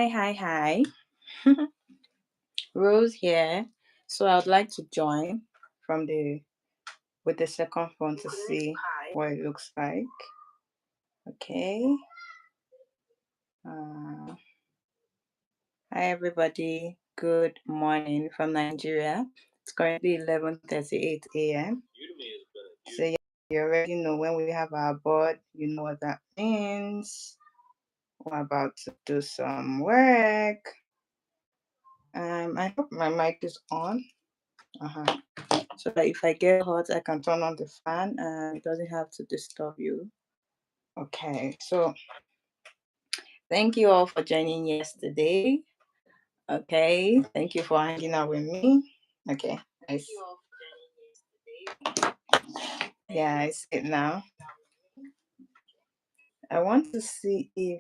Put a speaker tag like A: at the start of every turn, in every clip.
A: Hi. Rose here. So I would like to join from with the second phone to see what it looks like. Okay. Hi everybody. Good morning from Nigeria. It's currently 11:38 a.m. So yeah, you already know when we have our board, you know what that means. We're about to do some work. I hope my mic is on. So that if I get hot, I can turn on the fan and it doesn't have to disturb you. Okay, so thank you all for joining yesterday. Okay, thank you for hanging out with me. Okay, I see it now. I want to see if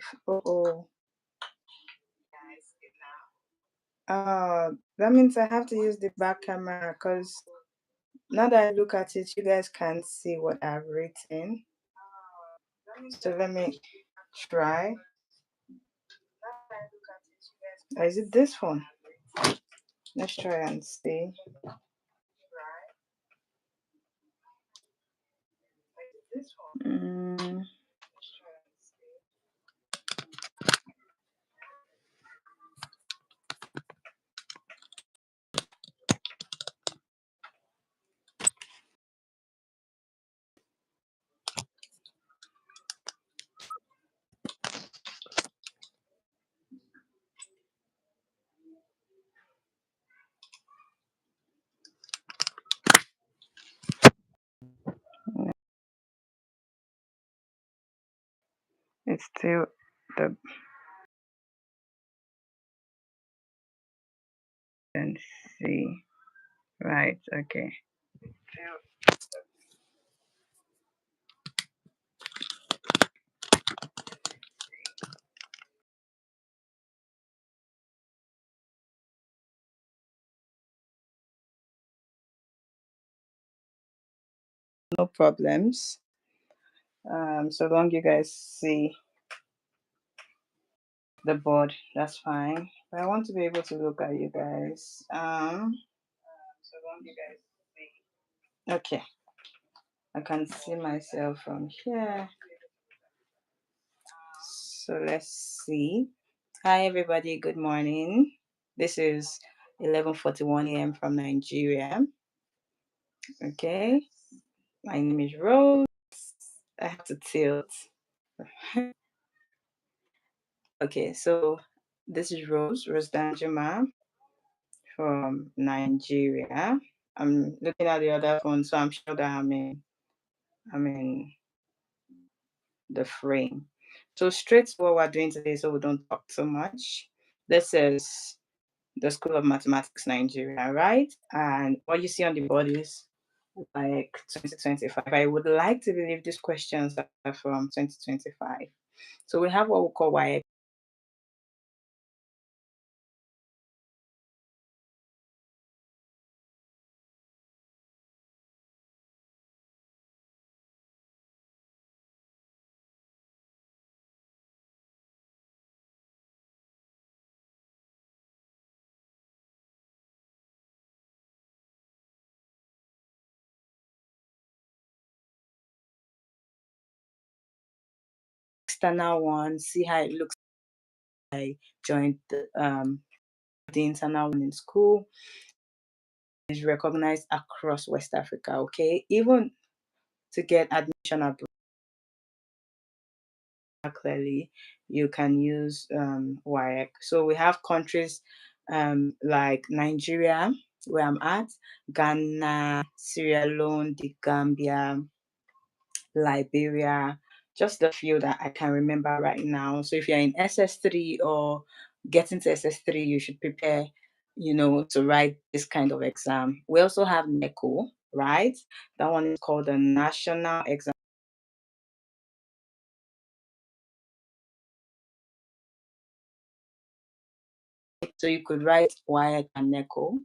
A: that means I have to use the back camera because now that I look at it, you guys can't see what I've written. So let me try. Or is it this one? Let's try and see. It's still the and see. Right, okay. No problems. So long you guys see the board, that's fine. But I want to be able to look at you guys. So long you guys see. Okay. I can see myself from here. So let's see. Hi everybody, good morning. This is 11:41 a.m. from Nigeria. Okay. My name is Rose. I have to tilt. Okay, so this is Rose Danjuma from Nigeria. I'm looking at the other phone, so I'm sure that I'm in the frame. So straight to what we're doing today, so we don't talk so much. This is the School of Mathematics Nigeria, right? And what you see on the board is like 2025. I would like to believe these questions are from 2025. So we have what we call WAEC. External one, see how it looks. I joined the internal one in school. Is recognized across West Africa, okay? Even to get admission abroad, clearly, you can use WAEC. So we have countries like Nigeria, where I'm at, Ghana, Sierra Leone, the Gambia, Liberia, just a few that I can remember right now. So if you're in SS3 or getting to SS3, you should prepare, to write this kind of exam. We also have NECO, right? That one is called the National Exam. So you could write WAEC and NECO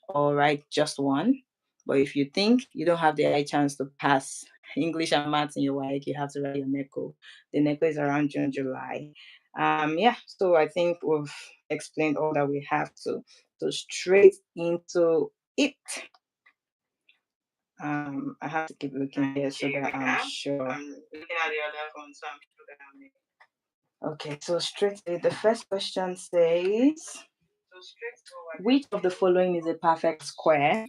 A: or write just one. But if you think you don't have the high chance to pass English and maths in your WAEC, you have to write your NECO. The NECO is around June, July. Yeah, so I think we've explained all that we have to. So straight into it. I have to keep looking here so that I'm sure. I'm looking at the other phone, so I'm sure that I'm. Okay, so straight to it. The first question says, which of the following is a perfect square?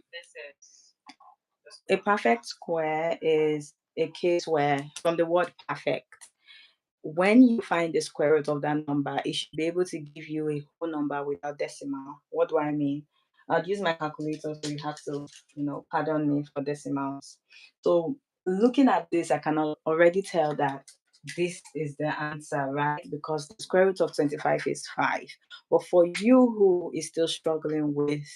A: A perfect square is a case where, from the word perfect, when you find the square root of that number, it should be able to give you a whole number without decimal. What do I mean? I'll use my calculator, so you have to, pardon me for decimals. So looking at this, I can already tell that this is the answer, right? Because the square root of 25 is 5. But for you who is still struggling with,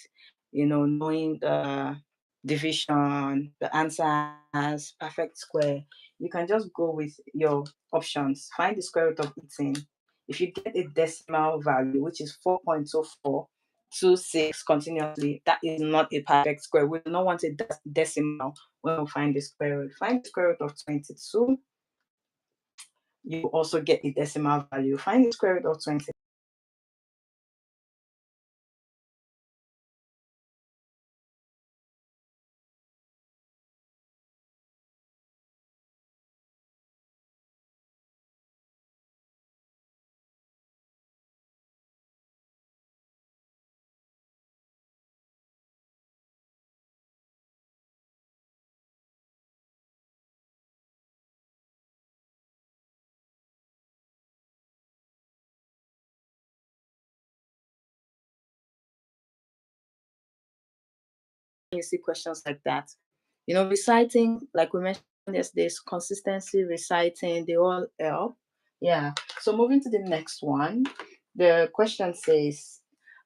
A: knowing the division, the answers, perfect square, you can just go with your options. Find the square root of 18. If you get a decimal value, which is 4.0426 continuously, that is not a perfect square. We do not want a decimal when we find the square root. Find the square root of 22. You also get a decimal value. Find the square root of 20. You see questions like that. Reciting, like we mentioned yesterday, is consistency, reciting, they all help. Yeah. So moving to the next one, the question says,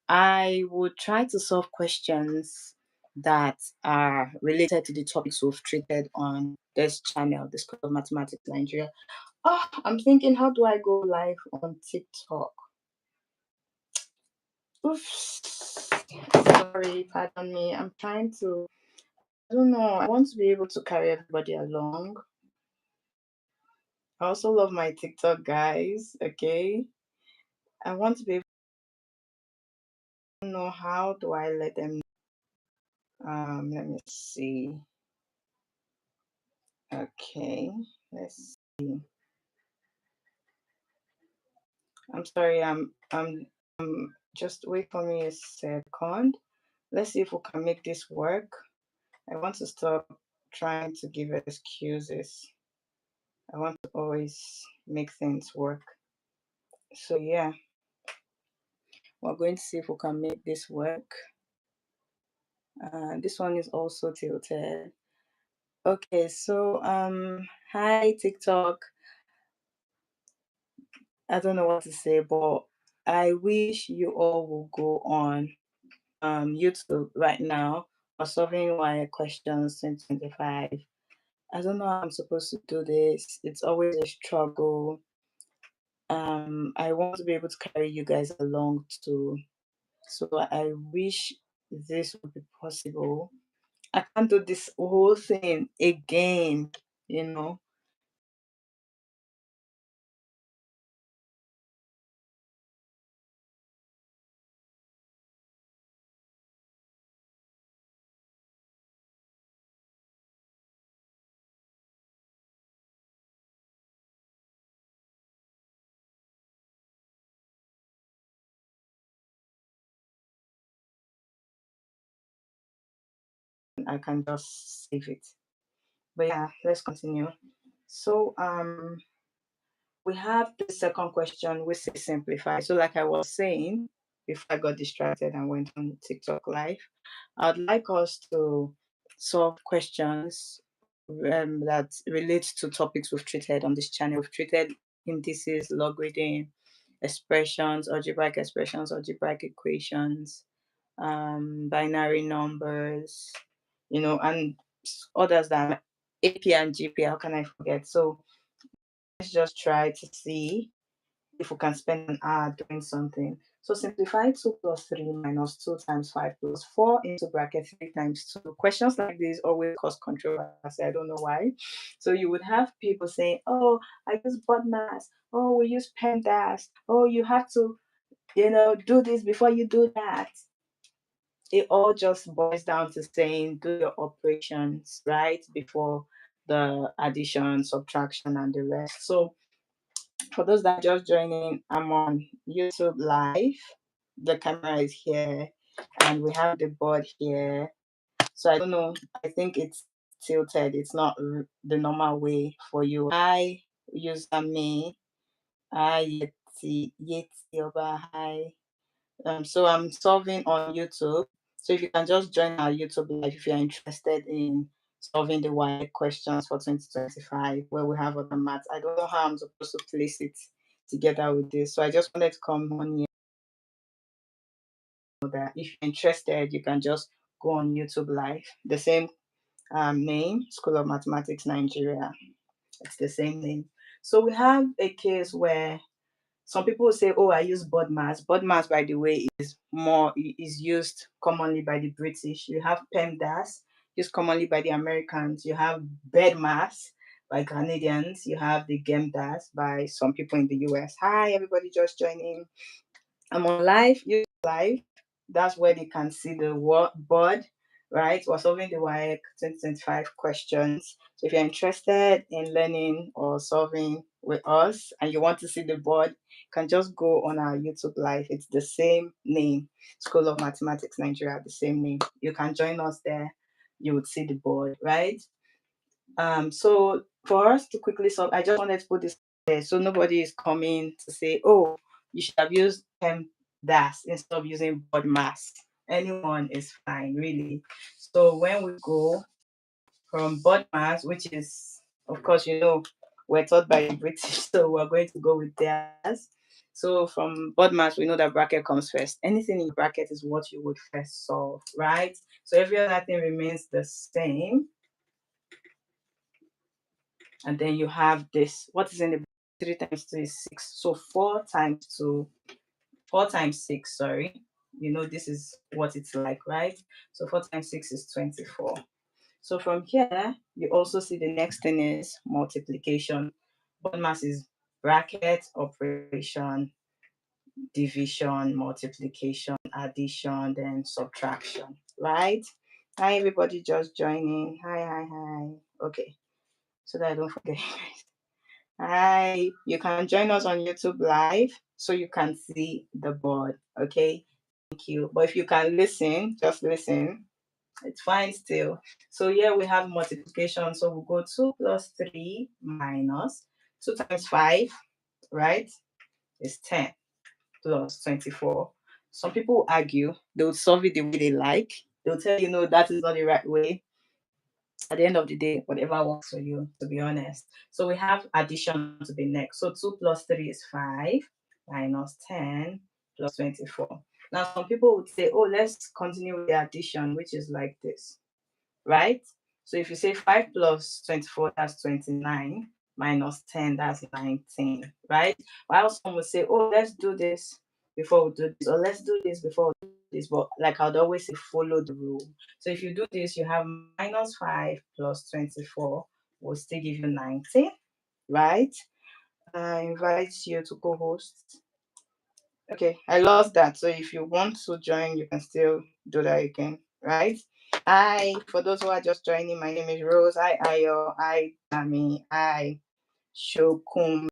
A: I would try to solve questions that are related to the topics we've treated on this channel, the School of Mathematics Nigeria. Oh, I'm thinking, how do I go live on TikTok? Oops. Sorry, pardon me. I'm trying to, I don't know. I want to be able to carry everybody along. I also love my TikTok guys. Okay. I want to be able to know, how do I let them. Let me see. Okay. Let's see. I'm sorry, just wait for me a second. Let's see if we can make this work. I want to stop trying to give excuses. I want to always make things work. So yeah, we're going to see if we can make this work. This one is also tilted. Okay, so hi TikTok. I don't know what to say, but I wish you all will go on YouTube right now for solving WAEC questions 2025. I don't know how I'm supposed to do this. It's always a struggle. I want to be able to carry you guys along too. So I wish this would be possible. I can't do this whole thing again, you know. I can just save it. But yeah, let's continue. So we have the second question, which is simplify. So like I was saying before I got distracted and went on TikTok live, I'd like us to solve questions that relate to topics we've treated on this channel. We've treated indices, logarithm, expressions, algebraic equations, binary numbers, and others that AP and GP. How can I forget? So let's just try to see if we can spend an hour doing something. So simplify 2 plus 3 minus 2 times 5 plus 4 into bracket 3 times 2. Questions like this always cause controversy. I don't know why. So you would have people saying, oh, I use BODMAS. Oh, we use PEMDAS. Oh, you have to, do this before you do that. It all just boils down to saying do your operations right before the addition, subtraction, and the rest. So for those that are just joining, I'm on YouTube Live. The camera is here, and we have the board here. So I don't know. I think it's tilted. It's not the normal way for you. Hi, username. Hi, Yeti over. Hi. So I'm solving on YouTube. So if you can just join our YouTube live if you're interested in solving the WAEC questions for 2025, where we have other maths. I don't know how I'm supposed to place it together with this. So I just wanted to come on here so that if you're interested, you can just go on YouTube live. The same name, School of Mathematics Nigeria. It's the same name. So we have a case where some people will say, "Oh, I use BODMAS." BODMAS, by the way, is used commonly by the British. You have PEMDAS, used commonly by the Americans. You have BEDMAS by Canadians. You have the GEMDAS by some people in the US. Hi, everybody, just joining. I'm on live, YouTube live. That's where they can see the board, right? We're solving the WAEC 2025 questions. So if you're interested in learning or solving with us and you want to see the board, you can just go on our YouTube live. It's the same name, School of Mathematics Nigeria, the same name. You can join us there. You would see the board, right? So for us to quickly solve, I just wanted to put this there so nobody is coming to say, oh, you should have used PEMDAS instead of using BODMAS. Anyone is fine, really. So when we go from BODMAS, which is, of course, we're taught by the British, so we're going to go with theirs. So from BODMAS, we know that bracket comes first. Anything in bracket is what you would first solve, right? So every other thing remains the same. And then you have this. What is in the 3 times 2 is 6. So 4 times 6, sorry. This is what it's like, right? So 4 times 6 is 24. So from here, you also see the next thing is multiplication. BODMAS is bracket, operation, division, multiplication, addition, then subtraction, right? Hi, everybody just joining. Hi. Okay, so that I don't forget. Hi, you can join us on YouTube live so you can see the board. Okay, thank you. But if you can listen, just listen. It's fine still. So here we have multiplication. So we'll go 2 plus 3 minus 2 times 5, right? Is 10 plus 24. Some people argue, they would solve it the way they like. They'll tell you, no, that is not the right way. At the end of the day, whatever works for you, to be honest. So we have addition to be next. So 2 plus 3 is 5 minus 10 plus 24. Now, some people would say, oh, let's continue with the addition, which is like this, right? So if you say 5 plus 24, that's 29, minus 10, that's 19, right? While some would say, oh, let's do this before we do this, or let's do this before we do this. But like I'd always say, follow the rule. So if you do this, you have minus 5 plus 24 will still give you 19, right? I invite you to co-host. Okay, I lost that. So if you want to join, you can still do that again, right? Hi, for those who are just joining, my name is Rose. Hi, Ayo. Hi, Tammy. Hi, Shokum.